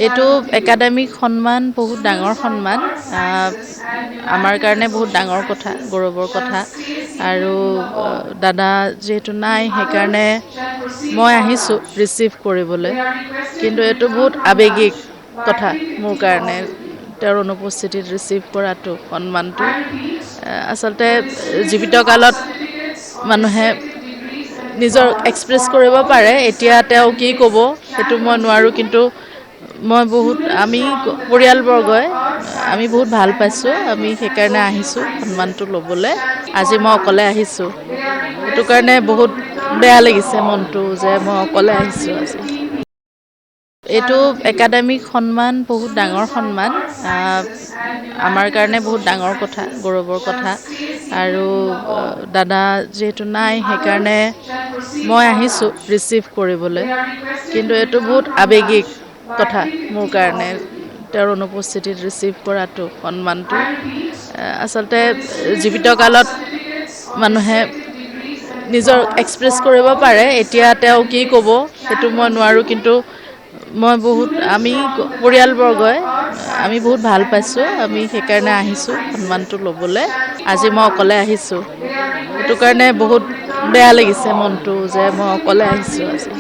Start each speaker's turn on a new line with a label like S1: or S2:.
S1: এইটো একাডেমিক সন্মান বহুত ডাঙৰ সন্মান। আমাৰ কাৰণে বহুত ডাঙৰ কথা, গৌৰৱৰ কথা। আৰু দাদা যিহেতু নাই, সেইকাৰণে মই আহিছোঁ ৰিচিভ কৰিবলৈ। কিন্তু এইটো বহুত আৱেগিক কথা মোৰ কাৰণে, তেওঁৰ অনুপস্থিতিত ৰিচিভ কৰাটো, সন্মানটো। আচলতে জীৱিত কালত মানুহে নিজৰ এক্সপ্ৰেছ কৰিব পাৰে, এতিয়া তেওঁ কি ক'ব সেইটো মই নোৱাৰোঁ। কিন্তু আমি পৰিয়ালবৰ্গই আমি বহুত ভাল পাইছোঁ। আমি সেইকাৰণে আহিছোঁ সন্মানটো ল'বলৈ। আজি মই অকলে আহিছোঁ, সেইটো কাৰণে বহুত বেয়া লাগিছে মনটো যে মই অকলে আহিছোঁ আজি। এইটো একাডেমিক সন্মান বহুত ডাঙৰ সন্মান। আমাৰ কাৰণে বহুত ডাঙৰ কথা, গৌৰৱৰ কথা। আৰু দাদা যিহেতু নাই, সেইকাৰণে মই আহিছোঁ ৰিচিভ কৰিবলৈ। কিন্তু এইটো বহুত আৱেগিক কথা মোৰ কাৰণে, তেওঁৰ অনুপস্থিতিত ৰিচিভ কৰাটো, সন্মানটো। আচলতে জীৱিত কালত মানুহে নিজৰ এক্সপ্ৰেছ কৰিব পাৰে, এতিয়া তেওঁ কি ক'ব সেইটো মই নোৱাৰোঁ। কিন্তু আমি পৰিয়ালবৰ্গই আমি বহুত ভাল পাইছোঁ। আমি সেইকাৰণে আহিছোঁ সন্মানটো ল'বলৈ। আজি মই অকলে আহিছোঁ, সেইটো কাৰণে বহুত বেয়া লাগিছে মনটো যে মই অকলে আহিছোঁ আজি।